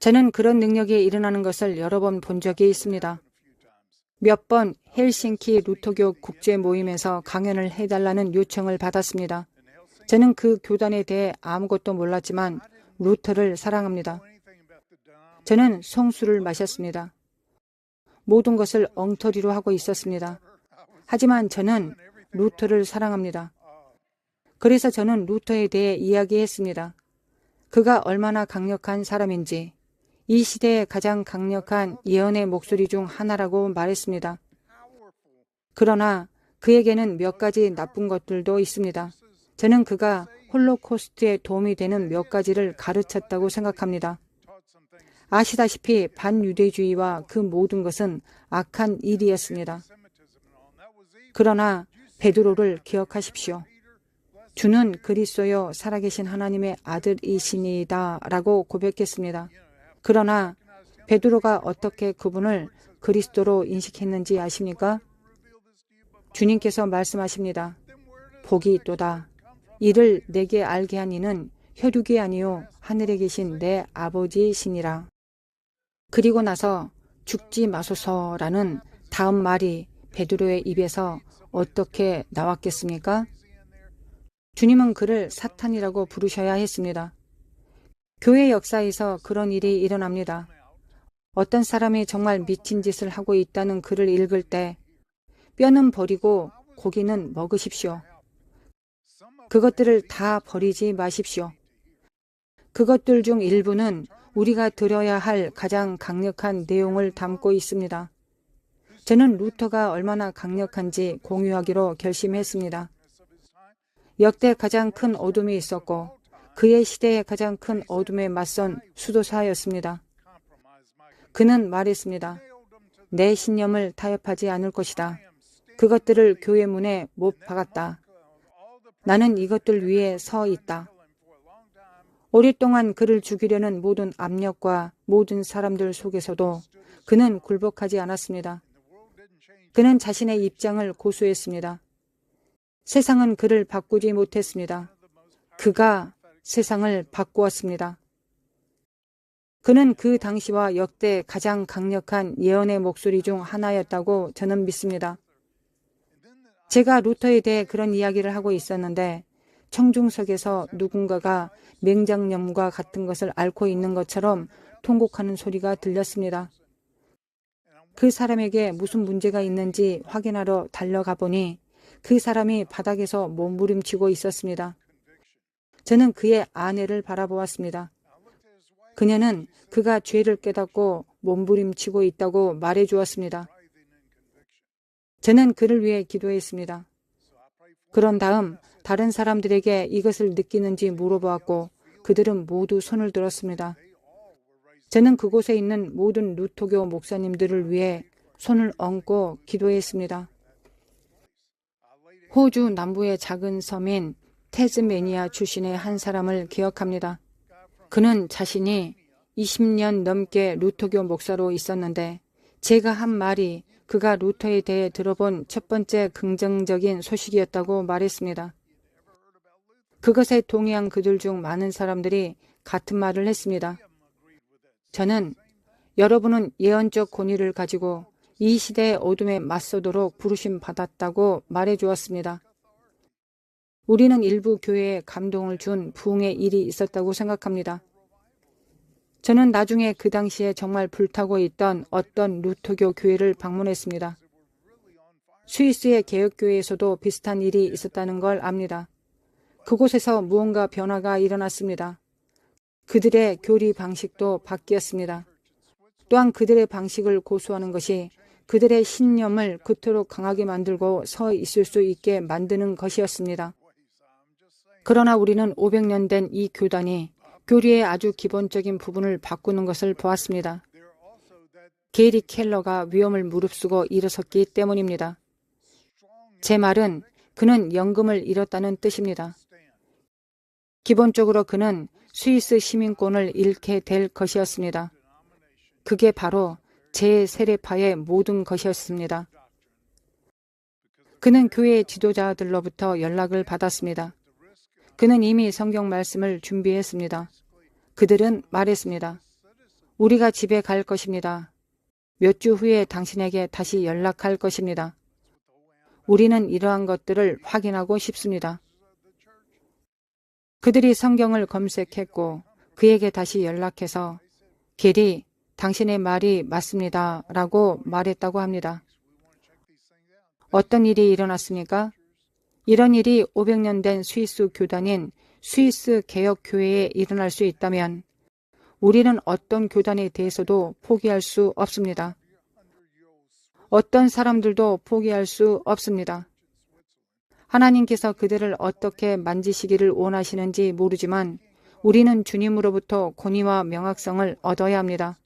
저는 그런 능력이 일어나는 것을 여러 번 본 적이 있습니다. 몇 번 헬싱키 루터교 국제 모임에서 강연을 해달라는 요청을 받았습니다. 저는 그 교단에 대해 아무것도 몰랐지만 루터를 사랑합니다. 저는 성수를 마셨습니다. 모든 것을 엉터리로 하고 있었습니다. 하지만 저는 루터를 사랑합니다. 그래서 저는 루터에 대해 이야기했습니다. 그가 얼마나 강력한 사람인지, 이 시대의 가장 강력한 예언의 목소리 중 하나라고 말했습니다. 그러나 그에게는 몇 가지 나쁜 것들도 있습니다. 저는 그가 홀로코스트에 도움이 되는 몇 가지를 가르쳤다고 생각합니다. 아시다시피 반유대주의와 그 모든 것은 악한 일이었습니다. 그러나 베드로를 기억하십시오. 주는 그리스도여 살아계신 하나님의 아들이시니다 라고 고백했습니다. 그러나 베드로가 어떻게 그분을 그리스도로 인식했는지 아십니까? 주님께서 말씀하십니다. 복이 있도다. 이를 내게 알게 한 이는 혈육이 아니요 하늘에 계신 내 아버지시니라. 그리고 나서 죽지 마소서라는 다음 말이 베드로의 입에서 어떻게 나왔겠습니까? 주님은 그를 사탄이라고 부르셔야 했습니다. 교회 역사에서 그런 일이 일어납니다. 어떤 사람이 정말 미친 짓을 하고 있다는 글을 읽을 때 뼈는 버리고 고기는 먹으십시오. 그것들을 다 버리지 마십시오. 그것들 중 일부는 우리가 들어야 할 가장 강력한 내용을 담고 있습니다. 저는 루터가 얼마나 강력한지 공유하기로 결심했습니다. 역대 가장 큰 어둠이 있었고 그의 시대의 가장 큰 어둠에 맞선 수도사였습니다. 그는 말했습니다. 내 신념을 타협하지 않을 것이다. 그것들을 교회 문에 못 박았다. 나는 이것들 위에 서 있다. 오랫동안 그를 죽이려는 모든 압력과 모든 사람들 속에서도 그는 굴복하지 않았습니다. 그는 자신의 입장을 고수했습니다. 세상은 그를 바꾸지 못했습니다. 그가 세상을 바꾸었습니다. 그는 그 당시와 역대 가장 강력한 예언의 목소리 중 하나였다고 저는 믿습니다. 제가 루터에 대해 그런 이야기를 하고 있었는데 청중석에서 누군가가 맹장염과 같은 것을 앓고 있는 것처럼 통곡하는 소리가 들렸습니다. 그 사람에게 무슨 문제가 있는지 확인하러 달려가 보니 그 사람이 바닥에서 몸부림치고 있었습니다. 저는 그의 아내를 바라보았습니다. 그녀는 그가 죄를 깨닫고 몸부림치고 있다고 말해주었습니다. 저는 그를 위해 기도했습니다. 그런 다음 다른 사람들에게 이것을 느끼는지 물어보았고 그들은 모두 손을 들었습니다. 저는 그곳에 있는 모든 루터교 목사님들을 위해 손을 얹고 기도했습니다. 호주 남부의 작은 섬인 태즈메니아 출신의 한 사람을 기억합니다. 그는 자신이 20년 넘게 루터교 목사로 있었는데 제가 한 말이 그가 루터에 대해 들어본 첫 번째 긍정적인 소식이었다고 말했습니다. 그것에 동의한 그들 중 많은 사람들이 같은 말을 했습니다. 저는 여러분은 예언적 권위를 가지고 이 시대의 어둠에 맞서도록 부르심 받았다고 말해주었습니다. 우리는 일부 교회에 감동을 준 부흥의 일이 있었다고 생각합니다. 저는 나중에 그 당시에 정말 불타고 있던 어떤 루터교 교회를 방문했습니다. 스위스의 개혁교회에서도 비슷한 일이 있었다는 걸 압니다. 그곳에서 무언가 변화가 일어났습니다. 그들의 교리 방식도 바뀌었습니다. 또한 그들의 방식을 고수하는 것이 그들의 신념을 그토록 강하게 만들고 서 있을 수 있게 만드는 것이었습니다. 그러나 우리는 500년 된 이 교단이 교리의 아주 기본적인 부분을 바꾸는 것을 보았습니다. 게리 켈러가 위험을 무릅쓰고 일어섰기 때문입니다. 제 말은 그는 연금을 잃었다는 뜻입니다. 기본적으로 그는 스위스 시민권을 잃게 될 것이었습니다. 그게 바로 제 세례파의 모든 것이었습니다. 그는 교회 지도자들로부터 연락을 받았습니다. 그는 이미 성경 말씀을 준비했습니다. 그들은 말했습니다. 우리가 집에 갈 것입니다. 몇 주 후에 당신에게 다시 연락할 것입니다. 우리는 이러한 것들을 확인하고 싶습니다. 그들이 성경을 검색했고 그에게 다시 연락해서 게리, 당신의 말이 맞습니다. 라고 말했다고 합니다. 어떤 일이 일어났습니까? 이런 일이 500년 된 스위스 교단인 스위스 개혁교회에 일어날 수 있다면 우리는 어떤 교단에 대해서도 포기할 수 없습니다. 어떤 사람들도 포기할 수 없습니다. 하나님께서 그들을 어떻게 만지시기를 원하시는지 모르지만 우리는 주님으로부터 권위와 명확성을 얻어야 합니다.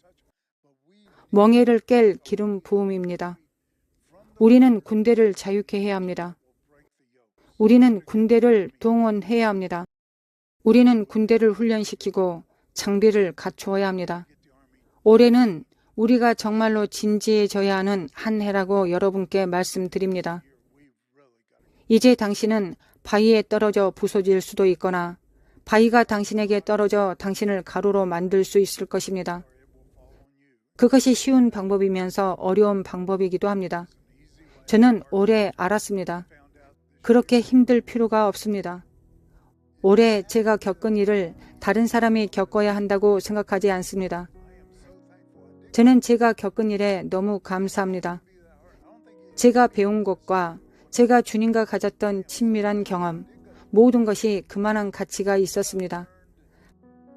멍에를 깰 기름 부음입니다. 우리는 군대를 자유케 해야 합니다. 우리는 군대를 동원해야 합니다. 우리는 군대를 훈련시키고 장비를 갖추어야 합니다. 올해는 우리가 정말로 진지해져야 하는 한 해라고 여러분께 말씀드립니다. 이제 당신은 바위에 떨어져 부서질 수도 있거나 바위가 당신에게 떨어져 당신을 가루로 만들 수 있을 것입니다. 그것이 쉬운 방법이면서 어려운 방법이기도 합니다. 저는 올해 알았습니다. 그렇게 힘들 필요가 없습니다. 올해 제가 겪은 일을 다른 사람이 겪어야 한다고 생각하지 않습니다. 저는 제가 겪은 일에 너무 감사합니다. 제가 배운 것과 제가 주님과 가졌던 친밀한 경험, 모든 것이 그만한 가치가 있었습니다.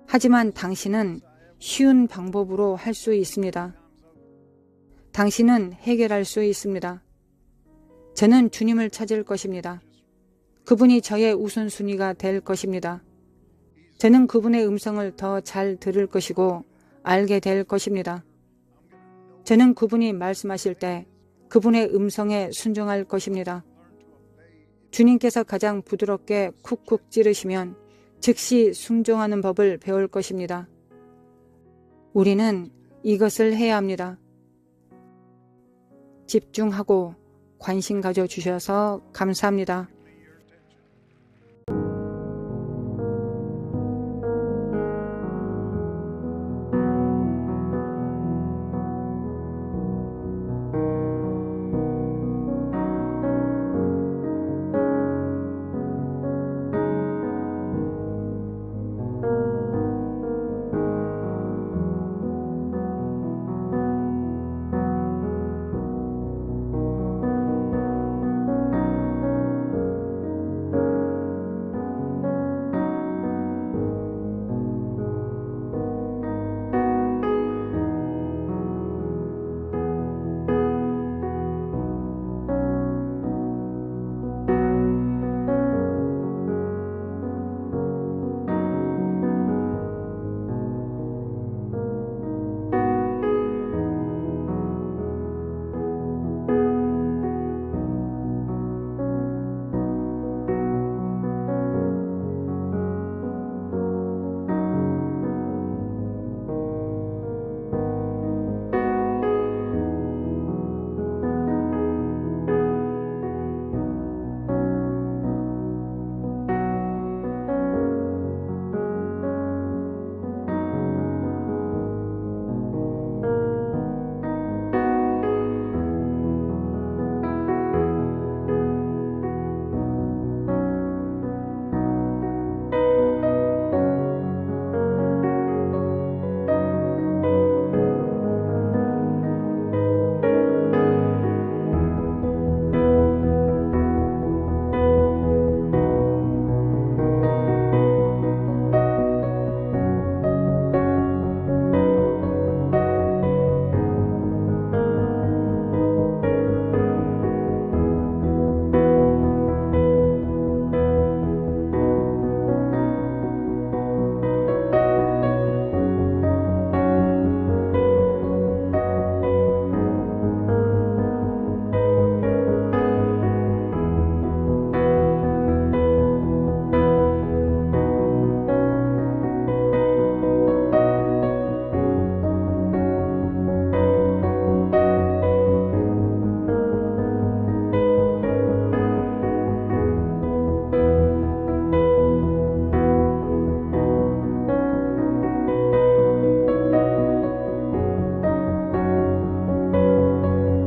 하지만 당신은 쉬운 방법으로 할 수 있습니다. 당신은 해결할 수 있습니다. 저는 주님을 찾을 것입니다. 그분이 저의 우선순위가 될 것입니다. 저는 그분의 음성을 더 잘 들을 것이고 알게 될 것입니다. 저는 그분이 말씀하실 때 그분의 음성에 순종할 것입니다. 주님께서 가장 부드럽게 쿡쿡 찌르시면 즉시 순종하는 법을 배울 것입니다. 우리는 이것을 해야 합니다. 집중하고 관심 가져주셔서 감사합니다.